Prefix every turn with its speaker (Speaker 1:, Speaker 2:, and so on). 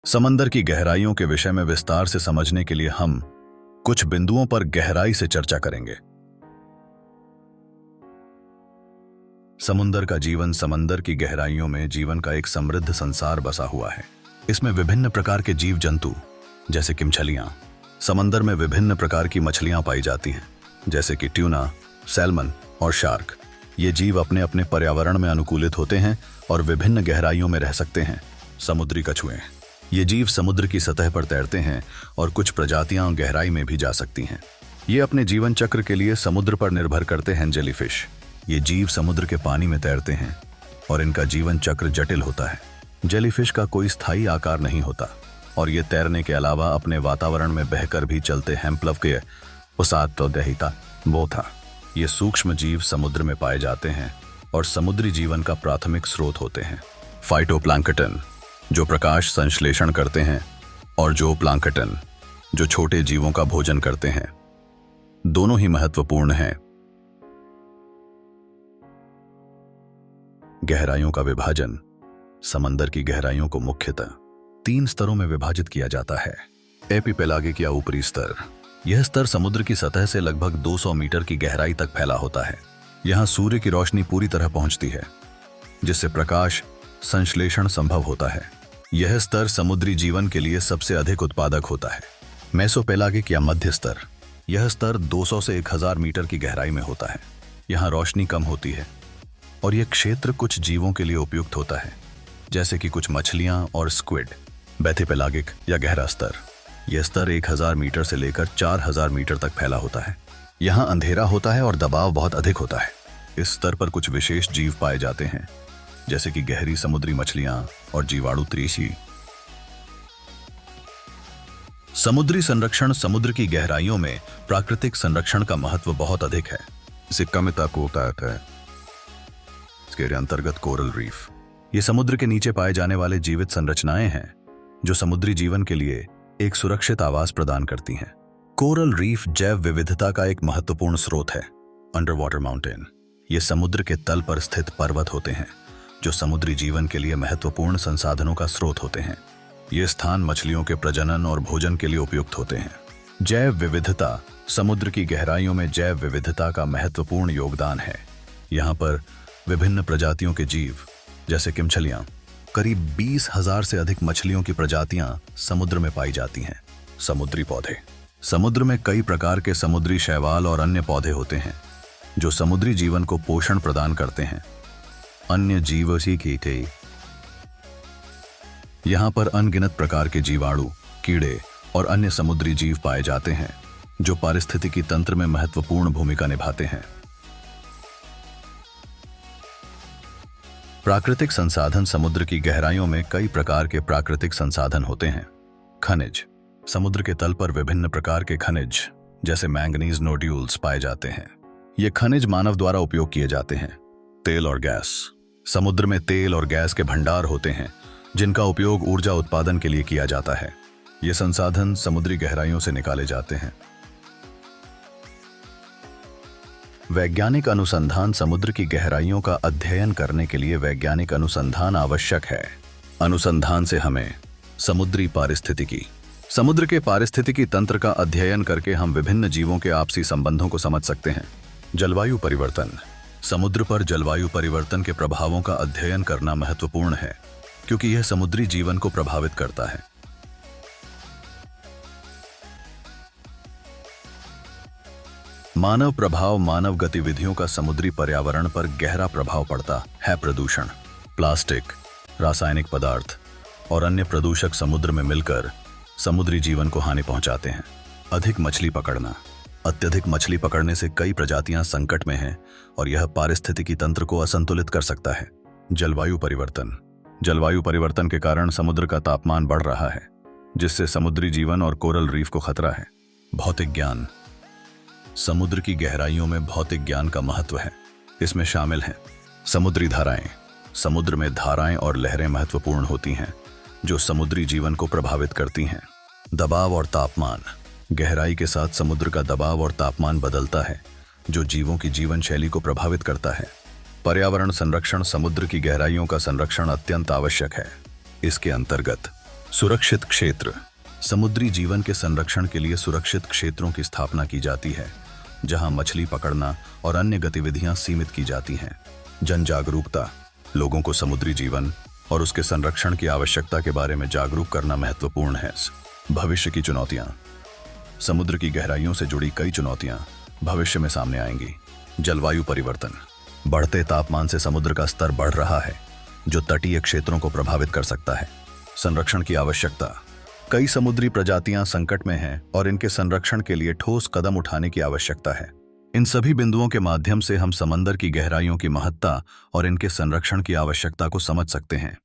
Speaker 1: समंदर की गहराइयों के विषय में विस्तार से समझने के लिए हम कुछ बिंदुओं पर गहराई से चर्चा करेंगे। समुद्र का जीवन समंदर की गहराइयों में जीवन का एक समृद्ध संसार बसा हुआ है। इसमें विभिन्न प्रकार के जीव जंतु जैसे कि मछलियां, समंदर में विभिन्न प्रकार की मछलियां पाई जाती हैं जैसे कि ट्यूना, सैल्मन और शार्क। ये जीव अपने अपने पर्यावरण में अनुकूलित होते हैं और विभिन्न गहराइयों में रह सकते हैं। समुद्री कछुए, ये जीव समुद्र की सतह पर तैरते हैं और कुछ प्रजातियां गहराई में भी जा सकती हैं। ये अपने जीवन चक्र के लिए समुद्र पर निर्भर करते हैं। जेलीफिश, ये जीव समुद्र के पानी में तैरते हैं और इनका जीवन चक्र जटिल होता है। जेलीफिश का कोई स्थायी आकार नहीं होता और ये तैरने के अलावा अपने वातावरण में बहकर भी चलते हैं। प्लवकीय, उसातोदेहिता, बोथा, ये सूक्ष्म जीव समुद्र में पाए जाते हैं और समुद्री जीवन का प्राथमिक स्रोत होते हैं। फाइटोप्लैंक्टन, जो प्रकाश संश्लेषण करते हैं, और जो प्लैंक्टन, जो छोटे जीवों का भोजन करते हैं, दोनों ही महत्वपूर्ण हैं। गहराइयों का विभाजन। समंदर की गहराइयों को मुख्यतः 3 स्तरों में विभाजित किया जाता है। एपिपेलागिक या ऊपरी स्तर, यह स्तर समुद्र की सतह से लगभग 200 मीटर की गहराई तक फैला होता है। यहां सूर्य की रोशनी पूरी तरह पहुंचती है, जिससे प्रकाश संश्लेषण संभव होता है। यह स्तर समुद्री जीवन के लिए सबसे अधिक उत्पादक होता है। मेसोपेलागिक या मध्य स्तर, यह स्तर 200 से 1000 मीटर की गहराई में होता है। यहाँ रोशनी कम होती है और यह क्षेत्र कुछ जीवों के लिए उपयुक्त होता है, जैसे कि कुछ मछलियां और स्क्विड। बेथिपेलागिक या गहरा स्तर, यह स्तर 1000 मीटर से लेकर 4000 मीटर तक फैला होता है। यहाँ अंधेरा होता है और दबाव बहुत अधिक होता है। इस स्तर पर कुछ विशेष जीव पाए जाते हैं, जैसे कि गहरी समुद्री मछलियां और जीवाणु त्रिशी। समुद्री संरक्षण। समुद्र की गहराइयों में प्राकृतिक संरक्षण का महत्व बहुत अधिक है। इसे कमिता को होता है। इसके अंतर्गत कोरल रीफ, ये समुद्र के नीचे पाए जाने वाले जीवित संरचनाएं हैं जो समुद्री जीवन के लिए एक सुरक्षित आवास प्रदान करती हैं। कोरल रीफ जैव विविधता का एक महत्वपूर्ण स्रोत है। अंडर वाटर माउंटेन, ये समुद्र के तल पर स्थित पर्वत होते हैं जो समुद्री जीवन के लिए महत्वपूर्ण संसाधनों का स्रोत होते हैं। ये स्थान मछलियों के प्रजनन और भोजन के लिए उपयुक्त होते हैं। जैव विविधता। समुद्र की गहराइयों में जैव विविधता का महत्वपूर्ण योगदान है। यहाँ पर विभिन्न प्रजातियों के जीव जैसे कि मछलियां, करीब 20,000 से अधिक मछलियों की प्रजातियां समुद्र में पाई जाती हैं। समुद्री पौधे। समुद्र में कई प्रकार के समुद्री शैवाल और अन्य पौधे होते हैं जो समुद्री जीवन को पोषण प्रदान करते हैं। अन्य जीवसी कीटे, यहां पर अनगिनत प्रकार के जीवाणु, कीड़े और अन्य समुद्री जीव पाए जाते हैं जो पारिस्थितिकी तंत्र में महत्वपूर्ण भूमिका निभाते हैं। प्राकृतिक संसाधन। समुद्र की गहराइयों में कई प्रकार के प्राकृतिक संसाधन होते हैं। खनिज। समुद्र के तल पर विभिन्न प्रकार के खनिज जैसे मैंगनीज नोड्यूल्स पाए जाते हैं। ये खनिज मानव द्वारा उपयोग किए जाते हैं। तेल और गैस। समुद्र में तेल और गैस के भंडार होते हैं जिनका उपयोग ऊर्जा उत्पादन के लिए किया जाता है। ये संसाधन समुद्री गहराइयों से निकाले जाते हैं। वैज्ञानिक अनुसंधान। समुद्र की गहराइयों का अध्ययन करने के लिए वैज्ञानिक अनुसंधान आवश्यक है। अनुसंधान से हमें समुद्री पारिस्थितिकी, समुद्र के पारिस्थितिकी तंत्र का अध्ययन करके हम विभिन्न जीवों के आपसी संबंधों को समझ सकते हैं। जलवायु परिवर्तन। समुद्र पर जलवायु परिवर्तन के प्रभावों का अध्ययन करना महत्वपूर्ण है क्योंकि यह समुद्री जीवन को प्रभावित करता है। मानव प्रभाव। मानव गतिविधियों का समुद्री पर्यावरण पर गहरा प्रभाव पड़ता है। प्रदूषण। प्लास्टिक, रासायनिक पदार्थ और अन्य प्रदूषक समुद्र में मिलकर समुद्री जीवन को हानि पहुंचाते हैं। अधिक मछली पकड़ना। अत्यधिक मछली पकड़ने से कई प्रजातियां संकट में हैं और यह पारिस्थितिकी तंत्र को असंतुलित कर सकता है। जलवायु परिवर्तन। जलवायु परिवर्तन के कारण समुद्र का तापमान बढ़ रहा है जिससे समुद्री जीवन और कोरल रीफ को खतरा है। भौतिक ज्ञान। समुद्र की गहराइयों में भौतिक ज्ञान का महत्व है। इसमें शामिल हैं समुद्री धाराएं। समुद्र में धाराएं और लहरें महत्वपूर्ण होती हैं जो समुद्री जीवन को प्रभावित करती हैं। दबाव और तापमान। गहराई के साथ समुद्र का दबाव और तापमान बदलता है जो जीवों की जीवन शैली को प्रभावित करता है। पर्यावरण संरक्षण। समुद्र की गहराइयों का संरक्षण अत्यंत आवश्यक है। इसके अंतर्गत सुरक्षित क्षेत्र। समुद्री जीवन के संरक्षण के लिए सुरक्षित क्षेत्रों की स्थापना की जाती है, जहां मछली पकड़ना और अन्य गतिविधियां सीमित की जाती हैं। जन जागरूकता। लोगों को समुद्री जीवन और उसके संरक्षण की आवश्यकता के बारे में जागरूक करना महत्वपूर्ण है। भविष्य की चुनौतियां। समुद्र की गहराइयों से जुड़ी कई चुनौतियां भविष्य में सामने आएंगी। जलवायु परिवर्तन। बढ़ते तापमान से समुद्र का स्तर बढ़ रहा है, जो तटीय क्षेत्रों को प्रभावित कर सकता है। संरक्षण की आवश्यकता। कई समुद्री प्रजातियां संकट में हैं और इनके संरक्षण के लिए ठोस कदम उठाने की आवश्यकता है। इन सभी बिंदुओं के माध्यम से हम समंदर की गहराइयों की महत्ता और इनके संरक्षण की आवश्यकता को समझ सकते हैं।